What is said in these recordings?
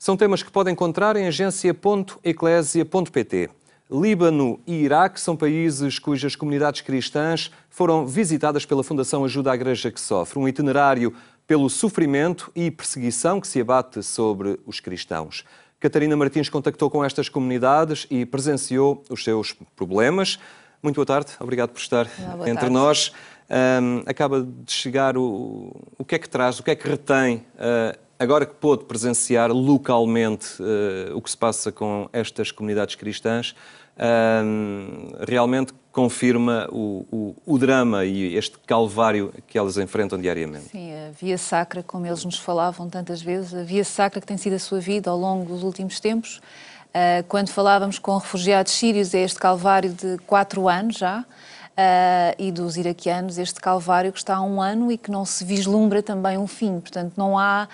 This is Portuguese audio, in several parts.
São temas que podem encontrar em agência.eclesia.pt. Líbano e Iraque são países cujas comunidades cristãs foram visitadas pela Fundação Ajuda à Igreja que Sofre, um itinerário pelo sofrimento e perseguição que se abate sobre os cristãos. Catarina Martins contactou com estas comunidades e presenciou os seus problemas. Muito boa tarde, obrigado por estar entre nós. Acaba de chegar o que é que traz, o que é que retém, agora que pôde presenciar localmente o que se passa com estas comunidades cristãs, realmente confirma o drama e este calvário que elas enfrentam diariamente. Sim, a via sacra, como eles nos falavam tantas vezes, a via sacra que tem sido a sua vida ao longo dos últimos tempos. Quando falávamos com refugiados sírios, é este calvário de 4 anos já, e dos iraquianos, este calvário que está há 1 ano e que não se vislumbra também um fim. Portanto, não há,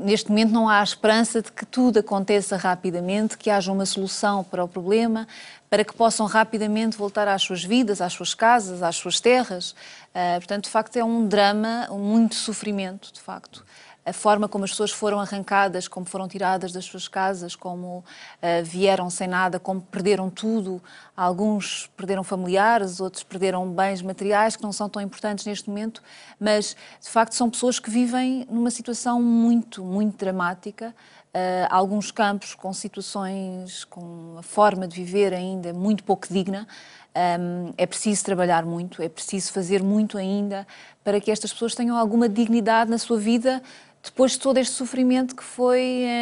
neste momento não há a esperança de que tudo aconteça rapidamente, que haja uma solução para o problema, para que possam rapidamente voltar às suas vidas, às suas casas, às suas terras. Portanto, de facto, é um drama, muito sofrimento, de facto. A forma como as pessoas foram arrancadas, como foram tiradas das suas casas, como vieram sem nada, como perderam tudo. Alguns perderam familiares, outros perderam bens materiais que não são tão importantes neste momento, mas de facto são pessoas que vivem numa situação muito, muito dramática. Alguns campos com situações, com a forma de viver ainda muito pouco digna. É preciso trabalhar muito, é preciso fazer muito ainda para que estas pessoas tenham alguma dignidade na sua vida depois de todo este sofrimento que foi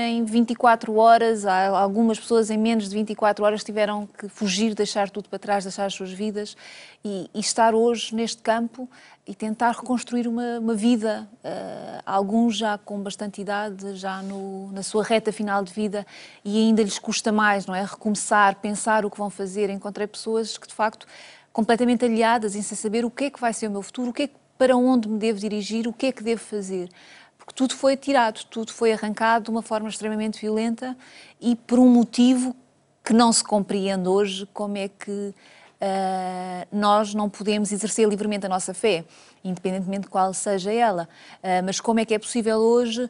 em 24 horas. Algumas pessoas em menos de 24 horas tiveram que fugir, deixar tudo para trás, deixar as suas vidas e estar hoje neste campo e tentar reconstruir uma vida, alguns já com bastante idade, já na sua reta final de vida, e ainda lhes custa mais, não é? Recomeçar, pensar o que vão fazer. Encontrei pessoas que, de facto, completamente aliadas em sem saber o que é que vai ser o meu futuro, para onde me devo dirigir, o que é que devo fazer. Porque tudo foi tirado, tudo foi arrancado de uma forma extremamente violenta e por um motivo que não se compreende hoje, como é que nós não podemos exercer livremente a nossa fé, independentemente de qual seja ela. Mas como é que é possível hoje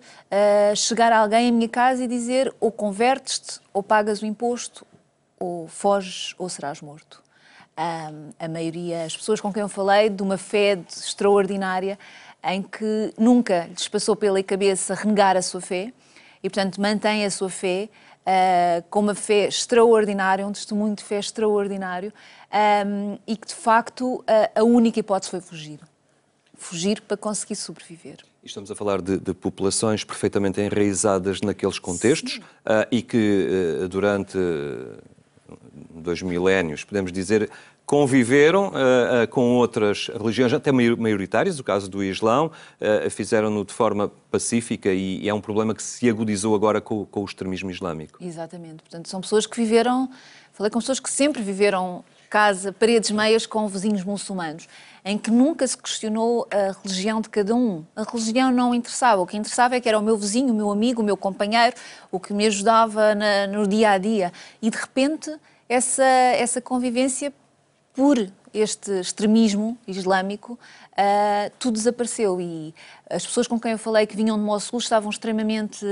chegar a alguém em minha casa e dizer ou convertes-te, ou pagas o imposto, ou foges, ou serás morto? A maioria, as pessoas com quem eu falei, de uma fé extraordinária, em que nunca lhes passou pela cabeça renegar a sua fé e, portanto, mantém a sua fé com uma fé extraordinária, um testemunho de fé extraordinário, e que, de facto, a única hipótese foi fugir. Fugir para conseguir sobreviver. Estamos a falar de populações perfeitamente enraizadas naqueles contextos e que, durante 2 milénios, podemos dizer, conviveram com outras religiões, até maioritárias, o caso do Islão, fizeram-no de forma pacífica e é um problema que se agudizou agora com o extremismo islâmico. Exatamente. Portanto, são pessoas que viveram, falei com pessoas que sempre viveram casa, paredes meias com vizinhos muçulmanos, em que nunca se questionou a religião de cada um. A religião não interessava. O que interessava é que era o meu vizinho, o meu amigo, o meu companheiro, o que me ajudava no dia-a-dia. E, de repente, essa convivência por este extremismo islâmico, tudo desapareceu e as pessoas com quem eu falei que vinham de Mossul estavam extremamente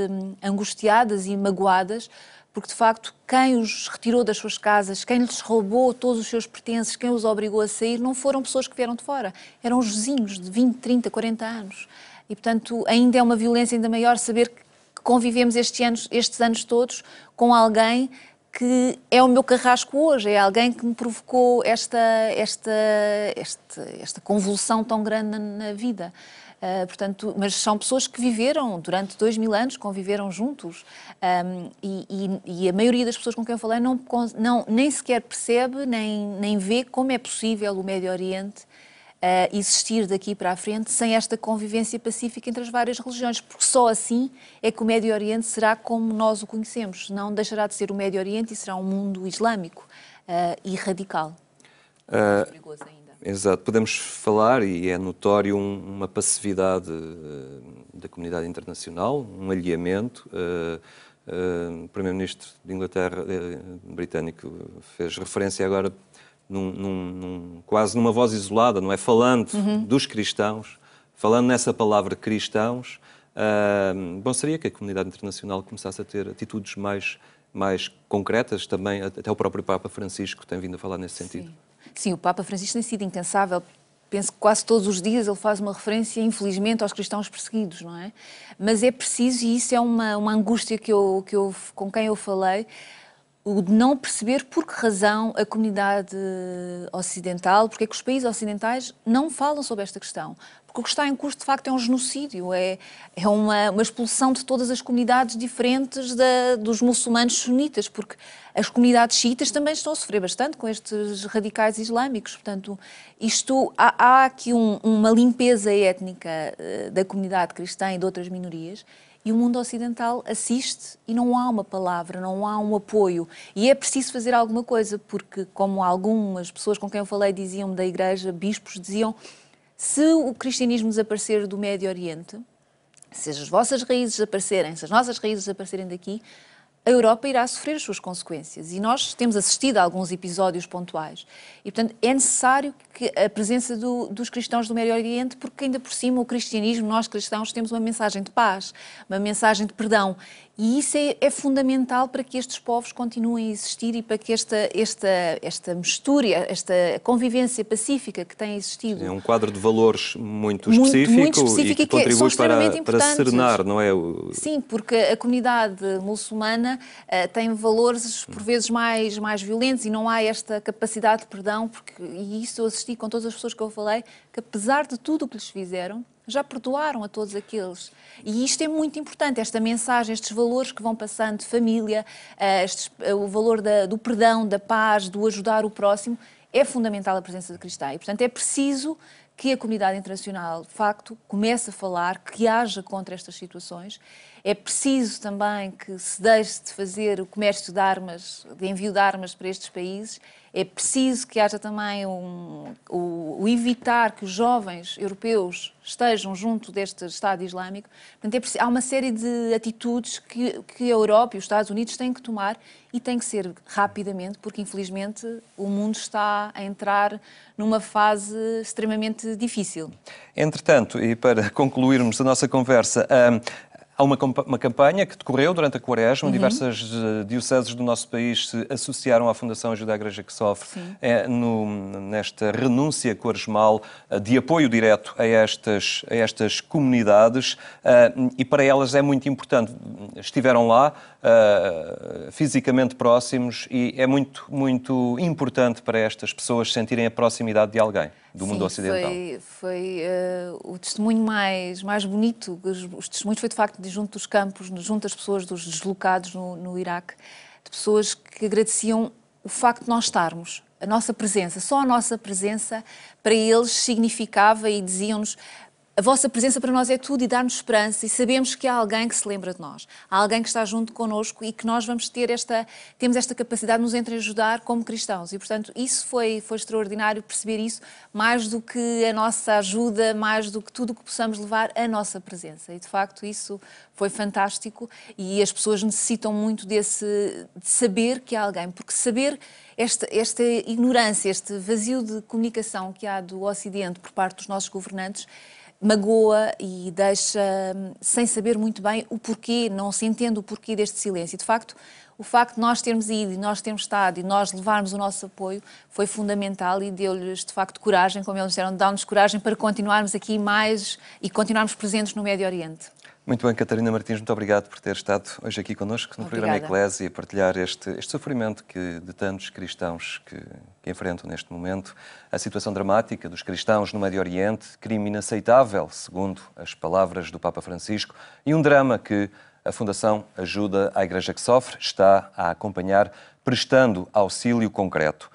angustiadas e magoadas, porque de facto quem os retirou das suas casas, quem lhes roubou todos os seus pertences, quem os obrigou a sair, não foram pessoas que vieram de fora, eram os vizinhos de 20, 30, 40 anos. E portanto ainda é uma violência ainda maior saber que convivemos estes anos todos com alguém que é o meu carrasco hoje, é alguém que me provocou esta convulsão tão grande na vida. Portanto, mas são pessoas que viveram durante 2000 anos, conviveram juntos, e a maioria das pessoas com quem eu falei nem sequer percebe, nem vê como é possível o Médio Oriente existir daqui para a frente sem esta convivência pacífica entre as várias religiões, porque só assim é que o Médio Oriente será como nós o conhecemos, não deixará de ser o Médio Oriente e será um mundo islâmico e radical. Perigoso ainda. Exato, podemos falar, e é notório, uma passividade da comunidade internacional, um alheamento. O Primeiro-Ministro de Inglaterra, britânico, fez referência agora quase numa voz isolada, não é? Falando dos cristãos, falando nessa palavra cristãos, Bom, seria que a comunidade internacional começasse a ter atitudes mais concretas também, até o próprio Papa Francisco tem vindo a falar nesse sentido. Sim, o Papa Francisco tem sido incansável. Penso que quase todos os dias ele faz uma referência, infelizmente, aos cristãos perseguidos, não é? Mas é preciso, e isso é uma angústia com quem eu falei, o de não perceber por que razão a comunidade ocidental, porque é que os países ocidentais não falam sobre esta questão. Porque o que está em curso, de facto, é um genocídio, é uma expulsão de todas as comunidades diferentes dos muçulmanos sunitas, porque as comunidades xiitas também estão a sofrer bastante com estes radicais islâmicos. Portanto, há aqui uma limpeza étnica da comunidade cristã e de outras minorias, e o mundo ocidental assiste e não há uma palavra, não há um apoio. E é preciso fazer alguma coisa, porque, como algumas pessoas com quem eu falei diziam da Igreja, bispos diziam, se o cristianismo desaparecer do Médio Oriente, se as vossas raízes desaparecerem, se as nossas raízes desaparecerem daqui, a Europa irá sofrer as suas consequências. E nós temos assistido a alguns episódios pontuais. E, portanto, é necessário que a presença dos cristãos do Médio Oriente, porque ainda por cima o cristianismo, nós cristãos, temos uma mensagem de paz, uma mensagem de perdão. E isso é fundamental para que estes povos continuem a existir e para que esta mistura, esta convivência pacífica que tem existido. É um quadro de valores muito específico e que contribui para serenar, não é? Sim, porque a comunidade muçulmana tem valores por vezes mais violentos e não há esta capacidade de perdão, e isso eu assisti com todas as pessoas que eu falei, que apesar de tudo o que lhes fizeram, já perdoaram a todos aqueles. E isto é muito importante, esta mensagem, estes valores que vão passando de família, o valor do perdão, da paz, do ajudar o próximo, é fundamental a presença de cristã. E, portanto, é preciso que a comunidade internacional, de facto, comece a falar, que haja contra estas situações. É preciso também que se deixe de fazer o comércio de armas, de envio de armas para estes países. É preciso que haja também o evitar que os jovens europeus estejam junto deste Estado Islâmico. Portanto, há uma série de atitudes que a Europa e os Estados Unidos têm que tomar e têm que ser rapidamente, porque infelizmente o mundo está a entrar numa fase extremamente difícil. Entretanto, e para concluirmos a nossa conversa, há uma campanha que decorreu durante a Quaresma. Diversas dioceses do nosso país se associaram à Fundação Ajuda à Igreja que Sofre nesta renúncia quaresmal de apoio direto a estas comunidades e para elas é muito importante. Estiveram lá fisicamente próximos e é muito, muito importante para estas pessoas sentirem a proximidade de alguém do mundo ocidental. Foi o testemunho mais bonito. Os testemunhos foi, de facto, junto dos campos, junto das pessoas, dos deslocados no Iraque, de pessoas que agradeciam o facto de nós estarmos, a nossa presença. Só a nossa presença para eles significava e diziam-nos: a vossa presença para nós é tudo e dá-nos esperança e sabemos que há alguém que se lembra de nós. Há alguém que está junto connosco e que nós temos esta capacidade de nos entreajudar como cristãos. E, portanto, isso foi extraordinário perceber isso, mais do que a nossa ajuda, mais do que tudo o que possamos levar, a nossa presença. E, de facto, isso foi fantástico e as pessoas necessitam muito de saber que há alguém, porque saber esta ignorância, este vazio de comunicação que há do Ocidente por parte dos nossos governantes, magoa e deixa sem saber muito bem o porquê, não se entende o porquê deste silêncio. De facto, o facto de nós termos ido e nós termos estado e nós levarmos o nosso apoio foi fundamental e deu-lhes, de facto, coragem, como eles disseram, dá-nos coragem para continuarmos aqui mais e continuarmos presentes no Médio Oriente. Muito bem, Catarina Martins, muito obrigado por ter estado hoje aqui connosco no programa Eclésia e partilhar este sofrimento de tantos cristãos que enfrentam neste momento a situação dramática dos cristãos no Médio Oriente, crime inaceitável, segundo as palavras do Papa Francisco, e um drama que a Fundação Ajuda à Igreja que Sofre está a acompanhar, prestando auxílio concreto.